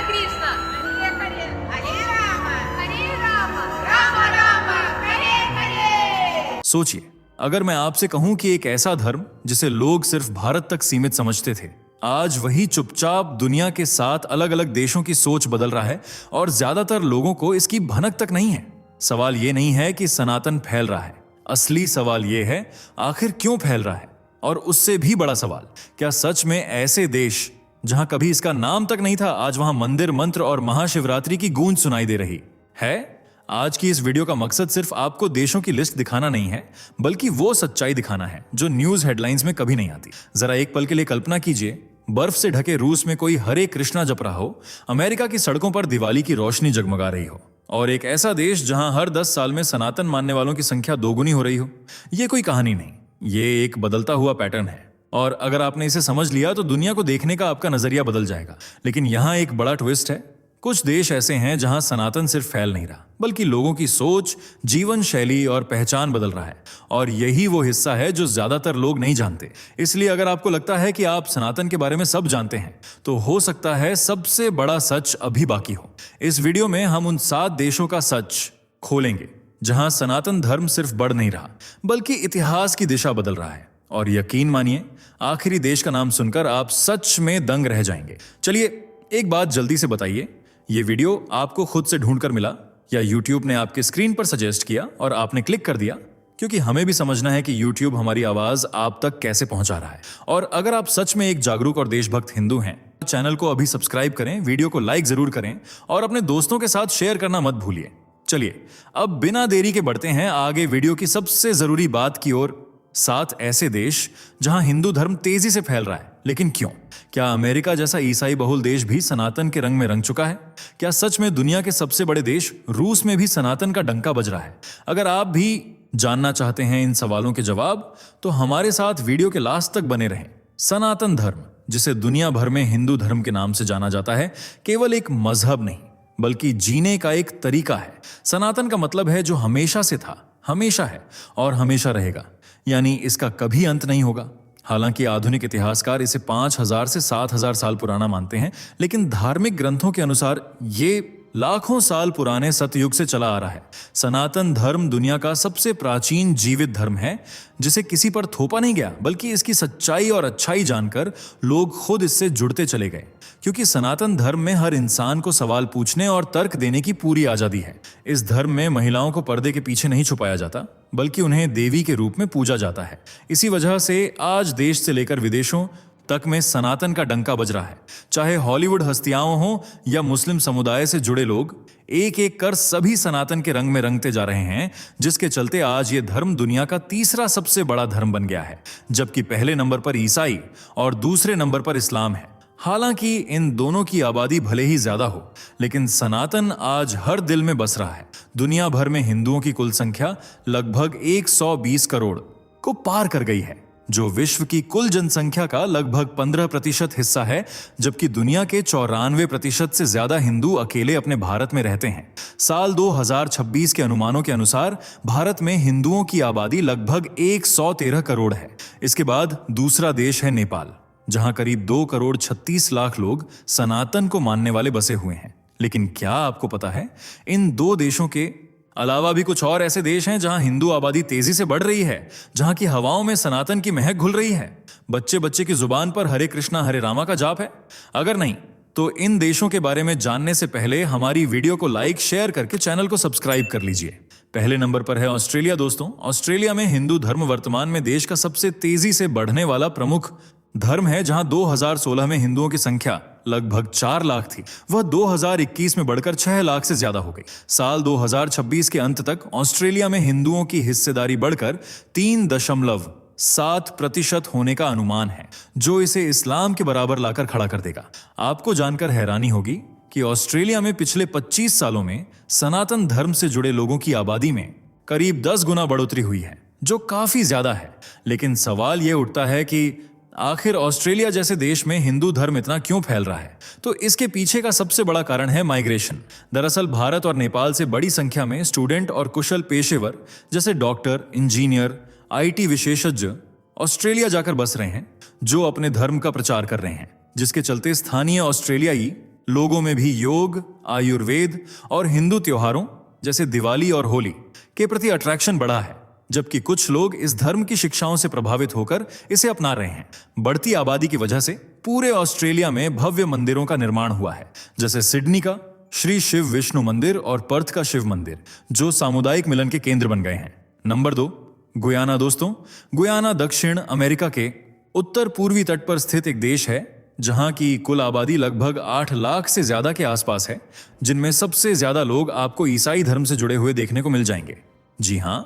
कृष्ण हरे हरे हरे राम राम राम हरे हरे। सोचिए, अगर मैं आपसे कहूं कि एक ऐसा धर्म जिसे लोग सिर्फ भारत तक सीमित समझते थे, आज वही चुपचाप दुनिया के 7 अलग अलग देशों की सोच बदल रहा है और ज्यादातर लोगों को इसकी भनक तक नहीं है। सवाल ये नहीं है कि सनातन फैल रहा है, असली सवाल ये है आखिर क्यों फैल रहा है। और उससे भी बड़ा सवाल, क्या सच में ऐसे देश जहां कभी इसका नाम तक नहीं था, आज वहां मंदिर, मंत्र और महाशिवरात्रि की गूंज सुनाई दे रही है? आज की इस वीडियो का मकसद सिर्फ आपको देशों की लिस्ट दिखाना नहीं है, बल्कि वो सच्चाई दिखाना है जो न्यूज हेडलाइंस में कभी नहीं आती। जरा एक पल के लिए कल्पना कीजिए, बर्फ से ढके रूस में कोई हरे कृष्णा जप रहा हो, अमेरिका की सड़कों पर दिवाली की रोशनी जगमगा रही हो, और एक ऐसा देश जहां हर 10 साल में सनातन मानने वालों की संख्या दोगुनी हो रही हो। ये कोई कहानी नहीं, ये एक बदलता हुआ पैटर्न है। और अगर आपने इसे समझ लिया तो दुनिया को देखने का आपका नजरिया बदल जाएगा। लेकिन यहां एक बड़ा ट्विस्ट है। कुछ देश ऐसे हैं जहां सनातन सिर्फ फैल नहीं रहा, बल्कि लोगों की सोच, जीवन शैली और पहचान बदल रहा है। और यही वो हिस्सा है जो ज्यादातर लोग नहीं जानते। इसलिए अगर आपको लगता है कि आप सनातन के बारे में सब जानते हैं, तो हो सकता है सबसे बड़ा सच अभी बाकी हो। इस वीडियो में हम उन 7 देशों का सच खोलेंगे जहां सनातन धर्म सिर्फ बढ़ नहीं रहा, बल्कि इतिहास की दिशा बदल रहा है। और यकीन मानिए, आखिरी देश का नाम सुनकर आप सच में दंग रह जाएंगे। चलिए, एक बात जल्दी से बताइए, ये वीडियो आपको खुद से ढूंढकर मिला या YouTube ने आपके स्क्रीन पर सजेस्ट किया और आपने क्लिक कर दिया? क्योंकि हमें भी समझना है कि YouTube हमारी आवाज आप तक कैसे पहुंचा रहा है। और अगर आप सच में एक जागरूक और देशभक्त हिंदू हैं, चैनल को अभी सब्सक्राइब करें, वीडियो को लाइक जरूर करें और अपने दोस्तों के साथ शेयर करना मत भूलिए। चलिए, अब बिना देरी के बढ़ते हैं आगे वीडियो की सबसे जरूरी बात की ओर। 7 ऐसे देश जहां हिंदू धर्म तेजी से फैल रहा है, लेकिन क्यों? क्या अमेरिका जैसा ईसाई बहुल देश भी सनातन के रंग में रंग चुका है? क्या सच में दुनिया के सबसे बड़े देश रूस में भी सनातन का डंका बज रहा है? अगर आप भी जानना चाहते हैं इन सवालों के जवाब, तो हमारे साथ वीडियो के लास्ट तक बने रहें। सनातन धर्म, जिसे दुनिया भर में हिंदू धर्म के नाम से जाना जाता है, केवल एक मजहब नहीं, बल्कि जीने का एक तरीका है। सनातन का मतलब है जो हमेशा से था, हमेशा है और हमेशा रहेगा, यानी इसका कभी अंत नहीं होगा। हालांकि आधुनिक इतिहासकार इसे 5000 से 7000 साल पुराना मानते हैं, लेकिन धार्मिक ग्रंथों के अनुसार ये लाखों साल पुराने सतयुग से चला आ रहा है। सनातन धर्म दुनिया का सबसे प्राचीन जीवित धर्म है, जिसे किसी पर थोपा नहीं गया, बल्कि इसकी सच्चाई और अच्छाई जानकर लोग खुद इससे जुड़ते चले गए। क्योंकि सनातन धर्म में हर इंसान को सवाल पूछने और तर्क देने की पूरी आजादी है। इस धर्म में महिलाओं को पर्दे के पीछे नहीं छुपाया जाता, बल्कि उन्हें देवी के रूप में पूजा जाता है। इसी वजह से आज देश से लेकर विदेशों तक में सनातन का डंका बज रहा है। चाहे हॉलीवुड हस्तियां हो या मुस्लिम समुदाय से जुड़े लोग, एक एक कर सभी सनातन के रंग में रंगते जा रहे हैं, जिसके चलते आज ये धर्म दुनिया का तीसरा सबसे बड़ा धर्म बन गया है, जबकि पहले नंबर पर ईसाई और दूसरे नंबर पर इस्लाम है। हालांकि इन दोनों की आबादी भले ही ज्यादा हो, लेकिन सनातन आज हर दिल में बस रहा है। दुनिया भर में हिंदुओं की कुल संख्या लगभग 120 करोड़ को पार कर गई है, जो विश्व की कुल जनसंख्या का लगभग 15% हिस्सा है, जबकि दुनिया के 94% से ज्यादा हिंदू अकेले अपने भारत में रहते हैं। साल 2026 के अनुमानों के अनुसार भारत में हिंदुओं की आबादी लगभग 113 करोड़ है। इसके बाद दूसरा देश है नेपाल, जहां करीब 2 करोड़ 36 लाख लोग सनातन को मानने वाले बसे हुए हैं। लेकिन क्या आपको पता है, इन 2 देशों के अलावा भी कुछ और ऐसे देश हैं जहां हिंदू आबादी तेजी से बढ़ रही है, जहां की हवाओं में सनातन की महक घुल रही है। बच्चे बच्चे की जुबान पर हरे कृष्णा हरे रामा का जाप है? अगर नहीं, तो इन देशों के बारे में जानने से पहले हमारी वीडियो को लाइक, शेयर करके चैनल को सब्सक्राइब कर लीजिए। पहले नंबर पर है ऑस्ट्रेलिया। दोस्तों, ऑस्ट्रेलिया में हिंदू धर्म वर्तमान में देश का सबसे तेजी से बढ़ने वाला प्रमुख धर्म है, जहां 2016 में हिंदुओं की संख्या लगभग 4 लाख थी, वह 2021 में बढ़कर 6 लाख से ज्यादा हो गई। साल 2026 के अंत तक ऑस्ट्रेलिया में हिंदुओं की हिस्सेदारी बढ़कर 3.7% होने का अनुमान है, जो इसे इस्लाम के बराबर लाकर खड़ा कर देगा। आपको जानकर हैरानी होगी कि ऑस्ट्रेलिया में पिछले 25 सालों में सनातन धर्म से जुड़े लोगों की आबादी में करीब 10 गुना बढ़ोतरी हुई है, जो काफी ज्यादा है। लेकिन सवाल यह उठता है कि आखिर ऑस्ट्रेलिया जैसे देश में हिंदू धर्म इतना क्यों फैल रहा है? तो इसके पीछे का सबसे बड़ा कारण है माइग्रेशन। दरअसल भारत और नेपाल से बड़ी संख्या में स्टूडेंट और कुशल पेशेवर जैसे डॉक्टर, इंजीनियर, IT विशेषज्ञ ऑस्ट्रेलिया जाकर बस रहे हैं, जो अपने धर्म का प्रचार कर रहे हैं, जिसके चलते स्थानीय ऑस्ट्रेलियाई लोगों में भी योग, आयुर्वेद और हिंदू त्योहारों जैसे दिवाली और होली के प्रति अट्रैक्शन बढ़ा है, जबकि कुछ लोग इस धर्म की शिक्षाओं से प्रभावित होकर इसे अपना रहे हैं। बढ़ती आबादी की वजह से पूरे ऑस्ट्रेलिया में भव्य मंदिरों का निर्माण हुआ है, जैसे सिडनी का श्री शिव विष्णु मंदिर और पर्थ का शिव मंदिर, जो सामुदायिक मिलन के केंद्र बन गए हैं। Number 2, Guyana. दोस्तों, गुयाना दक्षिण अमेरिका के उत्तर पूर्वी तट पर स्थित एक देश है, जहां की कुल आबादी लगभग 8 लाख से ज्यादा के आसपास है, जिनमें सबसे ज्यादा लोग आपको ईसाई धर्म से जुड़े हुए देखने को मिल जाएंगे। जी हां,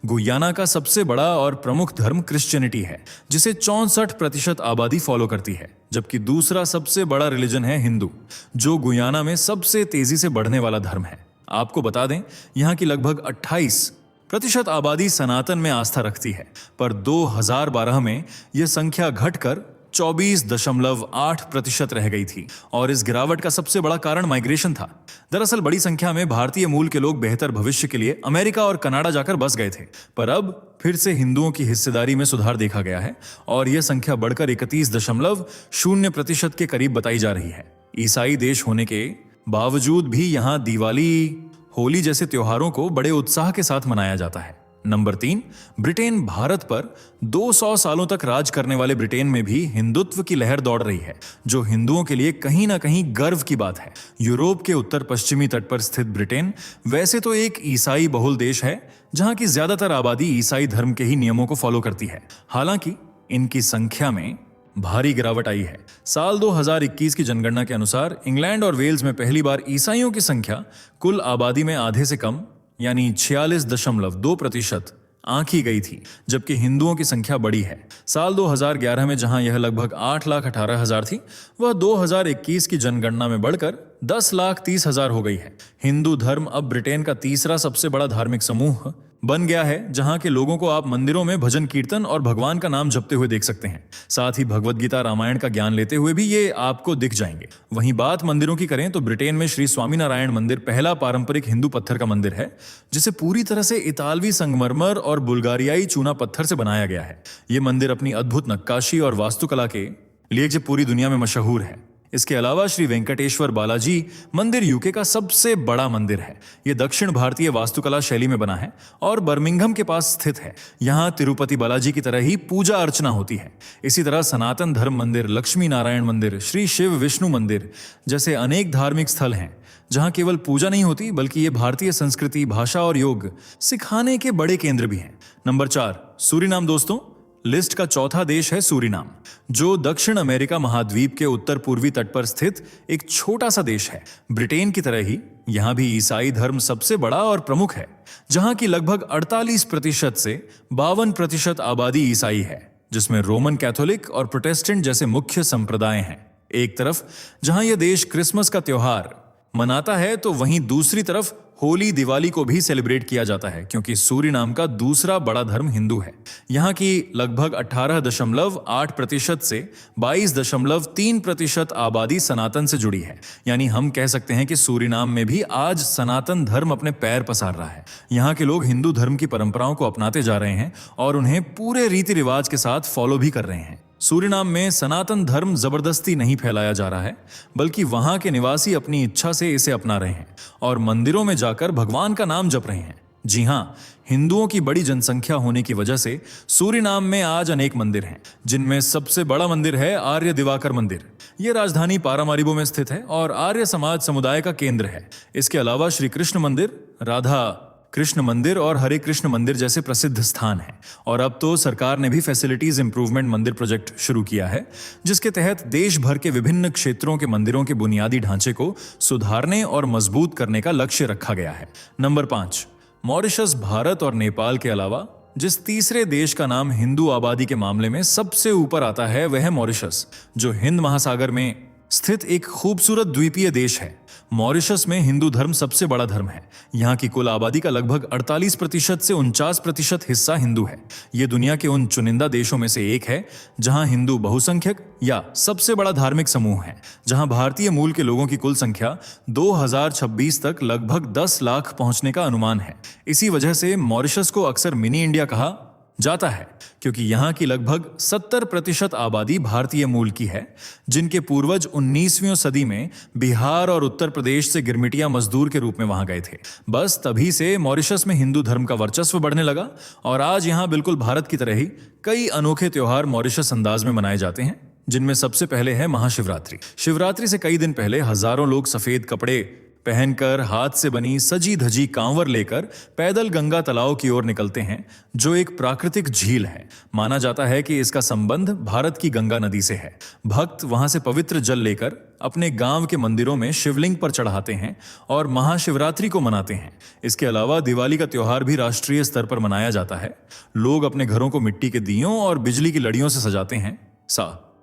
गुयाना का सबसे बड़ा और प्रमुख धर्म क्रिश्चियनिटी है, जिसे 64% आबादी फॉलो करती है, जबकि दूसरा सबसे बड़ा रिलीजन है हिंदू, जो गुयाना में सबसे तेजी से बढ़ने वाला धर्म है। आपको बता दें, यहां की लगभग 28% आबादी सनातन में आस्था रखती है, पर 2012 में यह संख्या घटकर 24.8% रह गई थी, और इस गिरावट का सबसे बड़ा कारण माइग्रेशन था। दरअसल बड़ी संख्या में भारतीय मूल के लोग बेहतर भविष्य के लिए अमेरिका और कनाडा जाकर बस गए थे, पर अब फिर से हिंदुओं की हिस्सेदारी में सुधार देखा गया है और यह संख्या बढ़कर 31.0% के करीब बताई जा रही है। ईसाई देश होने के बावजूद भी यहां दिवाली, होली जैसे त्योहारों को बड़े उत्साह के साथ मनाया जाता है। Number 3, Britain. भारत पर 200 सालों तक राज करने वाले ब्रिटेन में भी हिंदुत्व की लहर दौड़ रही है, जो हिंदुओं के लिए कहीं ना कहीं गर्व की बात है। यूरोप के उत्तर पश्चिमी तट पर स्थित ब्रिटेन वैसे तो एक ईसाई बहुल देश है, जहां की ज्यादातर आबादी ईसाई धर्म के ही नियमों को फॉलो करती है। हालांकि इनकी संख्या में भारी गिरावट आई है। साल 2021 की जनगणना के अनुसार इंग्लैंड और वेल्स में पहली बार ईसाइयों की संख्या कुल आबादी में आधे से कम यानी 46.2% आंकी गई थी, जबकि हिंदुओं की संख्या बढ़ी है। साल 2011 में जहां यह लगभग 8,18,000 थी, वह 2021 की जनगणना में बढ़कर 10,30,000 हो गई है। हिंदू धर्म अब ब्रिटेन का तीसरा सबसे बड़ा धार्मिक समूह बन गया है, जहां के लोगों को आप मंदिरों में भजन कीर्तन और भगवान का नाम जपते हुए देख सकते हैं। साथ ही भगवद गीता, रामायण का ज्ञान लेते हुए भी ये आपको दिख जाएंगे। वहीं बात मंदिरों की करें तो ब्रिटेन में श्री स्वामीनारायण मंदिर पहला पारंपरिक हिंदू पत्थर का मंदिर है, जिसे पूरी तरह से इतालवी संगमरमर और बुल्गारियाई चूना पत्थर से बनाया गया है। ये मंदिर अपनी अद्भुत नक्काशी और वास्तुकला के लिए पूरी दुनिया में मशहूर है। इसके अलावा श्री वेंकटेश्वर बालाजी मंदिर यूके का सबसे बड़ा मंदिर है। यह दक्षिण भारतीय वास्तुकला शैली में बना है और बर्मिंघम के पास स्थित है। यहाँ तिरुपति बालाजी की तरह ही पूजा अर्चना होती है। इसी तरह सनातन धर्म मंदिर, लक्ष्मी नारायण मंदिर, श्री शिव विष्णु मंदिर जैसे अनेक धार्मिक स्थल हैं, जहाँ केवल पूजा नहीं होती बल्कि ये भारतीय संस्कृति, भाषा और योग सिखाने के बड़े केंद्र भी हैं। Number 4, Suriname. दोस्तों, लिस्ट का चौथा देश है सूरीनाम, जो दक्षिण अमेरिका महाद्वीप के उत्तर पूर्वी तट पर स्थित एक छोटा सा देश है। ब्रिटेन की तरह ही यहां भी ईसाई धर्म सबसे बड़ा और प्रमुख है, जहां की लगभग 48% से 52% आबादी ईसाई है, जिसमें रोमन कैथोलिक और प्रोटेस्टेंट जैसे मुख्य संप्रदाय हैं। एक तरफ जहां यह देश क्रिसमस का त्योहार मनाता है, तो वहीं दूसरी तरफ होली, दिवाली को भी सेलिब्रेट किया जाता है, क्योंकि सूरीनाम का दूसरा बड़ा धर्म हिंदू है। यहाँ की लगभग 18.8% से 22.3% आबादी सनातन से जुड़ी है। यानी हम कह सकते हैं कि सूरीनाम में भी आज सनातन धर्म अपने पैर पसार रहा है। यहाँ के लोग हिंदू धर्म की परंपराओं को अपनाते जा रहे हैं और उन्हें पूरे रीति रिवाज के साथ फॉलो भी कर रहे हैं। सूरीनाम में सनातन धर्म जबरदस्ती नहीं फैलाया जा रहा है, बल्कि वहां के निवासी अपनी इच्छा से इसे अपना रहे हैं और मंदिरों में जाकर भगवान का नाम जप रहे हैं। जी हां, हिंदुओं की बड़ी जनसंख्या होने की वजह से सूरीनाम में आज अनेक मंदिर हैं, जिनमें सबसे बड़ा मंदिर है आर्य दिवाकर मंदिर। यह राजधानी पारामारिबो में स्थित है और आर्य समाज समुदाय का केंद्र है। इसके अलावा श्री कृष्ण मंदिर, राधा कृष्ण मंदिर और हरे कृष्ण मंदिर जैसे प्रसिद्ध स्थान हैं। और अब तो सरकार ने भी फैसिलिटीज इंप्रूवमेंट मंदिर प्रोजेक्ट शुरू किया है, जिसके तहत देश भर के विभिन्न क्षेत्रों के मंदिरों के बुनियादी ढांचे को सुधारने और मजबूत करने का लक्ष्य रखा गया है। Number 5, Mauritius. भारत और नेपाल के अलावा जिस तीसरे देश का नाम हिंदू आबादी के मामले में सबसे ऊपर आता है, वह है मॉरिशस, जो हिंद महासागर में स्थित एक खूबसूरत द्वीपीय देश है। मॉरिशस में हिंदू धर्म सबसे बड़ा धर्म है। यहाँ की कुल आबादी का लगभग 48% से 49% हिस्सा हिंदू है। ये दुनिया के उन चुनिंदा देशों में से एक है जहाँ हिंदू बहुसंख्यक या सबसे बड़ा धार्मिक समूह है, जहाँ भारतीय मूल के लोगों की कुल संख्या 2026 तक लगभग 10 लाख पहुंचने का अनुमान है। इसी वजह से मॉरिशस को अक्सर मिनी इंडिया कहा जाता है, क्योंकि यहाँ की लगभग 70% आबादी भारतीय मूल की है, जिनके पूर्वज 19वीं सदी में बिहार और उत्तर प्रदेश से गिरमिटिया मजदूर के रूप में वहां गए थे। बस तभी से मॉरिशस में हिंदू धर्म का वर्चस्व बढ़ने लगा और आज यहाँ बिल्कुल भारत की तरह ही कई अनोखे त्योहार मॉरिशस अंदाज में मनाए जाते हैं, जिनमें सबसे पहले है महाशिवरात्रि। शिवरात्रि से कई दिन पहले हजारों लोग सफेद कपड़े पहनकर हाथ से बनी सजी धजी कांवर लेकर पैदल गंगा तालाब की ओर निकलते हैं, जो एक प्राकृतिक झील है। माना जाता है कि इसका संबंध भारत की गंगा नदी से है। भक्त वहां से पवित्र जल लेकर अपने गांव के मंदिरों में शिवलिंग पर चढ़ाते हैं और महाशिवरात्रि को मनाते हैं। इसके अलावा दिवाली का त्योहार भी राष्ट्रीय स्तर पर मनाया जाता है। लोग अपने घरों को मिट्टी के दियों और बिजली की लड़ियों से सजाते हैं,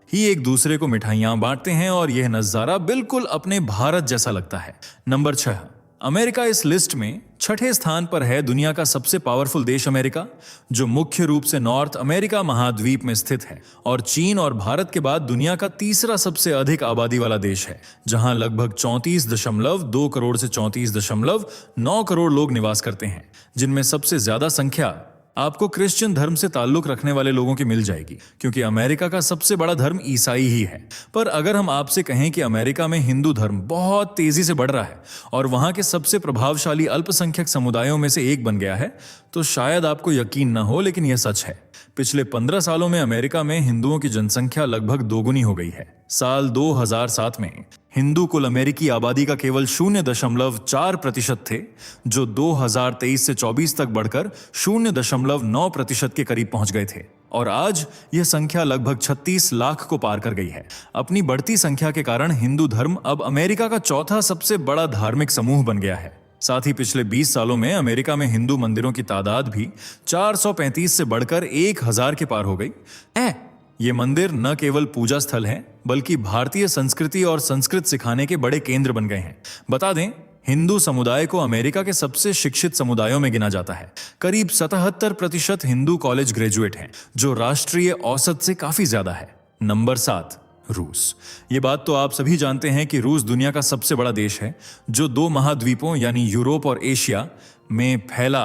ही एक दूसरे को मिठाइयां बांटते हैं और यह नजारा बिल्कुल अपने भारत जैसा लगता है। नंबर 6, अमेरिका इस लिस्ट में 6ठे स्थान पर है। दुनिया का सबसे पावरफुल देश अमेरिका, जो मुख्य रूप से नॉर्थ अमेरिका महाद्वीप में स्थित है और चीन और भारत के बाद दुनिया का तीसरा सबसे अधिक आबादी वाला देश है, जहां लगभग 34.2 करोड़ से 34.9 करोड़ लोग निवास करते हैं, जिनमें सबसे ज्यादा संख्या आपको क्रिश्चियन धर्म से ताल्लुक रखने वाले लोगों की मिल जाएगी, क्योंकि अमेरिका का सबसे बड़ा धर्म ईसाई ही है। पर अगर हम आपसे कहें कि अमेरिका में हिंदू धर्म बहुत तेजी से बढ़ रहा है और वहां के सबसे प्रभावशाली अल्पसंख्यक समुदायों में से एक बन गया है, तो शायद आपको यकीन न हो, लेकिन यह सच है। पिछले 15 सालों में अमेरिका में हिंदुओं की जनसंख्या लगभग दोगुनी हो गई है। साल 2007 में हिंदू कुल अमेरिकी आबादी का केवल 0.4% थे, जो 2023 से 24 तक बढ़कर 0.9% के करीब पहुंच गए थे और आज यह संख्या लगभग 36 लाख को पार कर गई है। अपनी बढ़ती संख्या के कारण हिंदू धर्म अब अमेरिका का चौथा सबसे बड़ा धार्मिक समूह बन गया है। साथ ही पिछले 20 सालों में अमेरिका में हिंदू मंदिरों की तादाद भी 435 से बढ़कर 1000 के पार हो गई। ये मंदिर न केवल पूजा स्थल हैं, बल्कि भारतीय संस्कृति और संस्कृत सिखाने के बड़े केंद्र बन गए हैं। बता दें, हिंदू समुदाय को अमेरिका के सबसे शिक्षित समुदायों में गिना जाता है। करीब 77% हिंदू कॉलेज ग्रेजुएट हैं, जो राष्ट्रीय औसत से काफी ज्यादा है। नंबर 7, रूस। ये बात तो आप सभी जानते हैं कि रूस दुनिया का सबसे बड़ा देश है, जो 2 महाद्वीपों यानी यूरोप और एशिया में फैला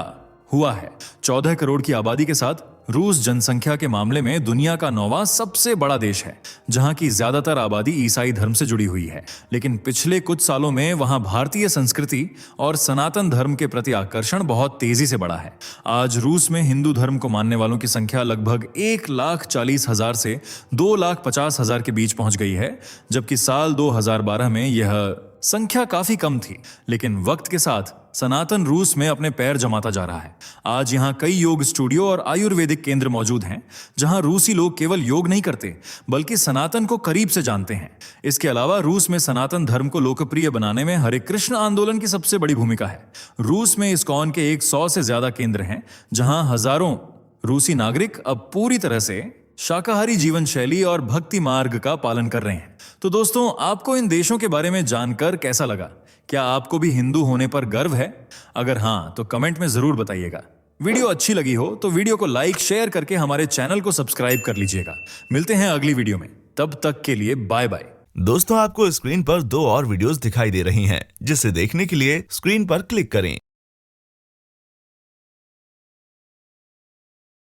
हुआ है। 14 करोड़ की आबादी के साथ रूस जनसंख्या के मामले में दुनिया का 9वां सबसे बड़ा देश है, जहां की ज्यादातर आबादी ईसाई धर्म से जुड़ी हुई है। लेकिन पिछले कुछ सालों में वहां भारतीय संस्कृति और सनातन धर्म के प्रति आकर्षण बहुत तेजी से बढ़ा है। आज रूस में हिंदू धर्म को मानने वालों की संख्या लगभग 1,40,000 से 2,50,000 के बीच पहुंच गई है, जबकि साल 2012 में यह संख्या काफी कम थी। लेकिन वक्त के साथ सनातन रूस में अपने पैर जमाता जा रहा है। आज यहाँ कई योग स्टूडियो और आयुर्वेदिक केंद्र मौजूद हैं, जहाँ रूसी लोग केवल योग नहीं करते, बल्कि सनातन को करीब से जानते हैं। इसके अलावा रूस में सनातन धर्म को लोकप्रिय बनाने में हरे कृष्ण आंदोलन की सबसे बड़ी भूमिका है। रूस में इस्कॉन के 100 से ज्यादा केंद्र हैं, जहाँ हजारों रूसी नागरिक अब पूरी तरह से शाकाहारी जीवन शैली और भक्ति मार्ग का पालन कर रहे हैं। तो दोस्तों, आपको इन देशों के बारे में जानकर कैसा लगा? क्या आपको भी हिंदू होने पर गर्व है? अगर हाँ, तो कमेंट में जरूर बताइएगा। वीडियो अच्छी लगी हो तो वीडियो को लाइक शेयर करके हमारे चैनल को सब्सक्राइब कर लीजिएगा। मिलते हैं अगली वीडियो में, तब तक के लिए बाय बाय। दोस्तों, आपको स्क्रीन पर 2 और वीडियोस दिखाई दे रही हैं, जिसे देखने के लिए स्क्रीन पर क्लिक करें।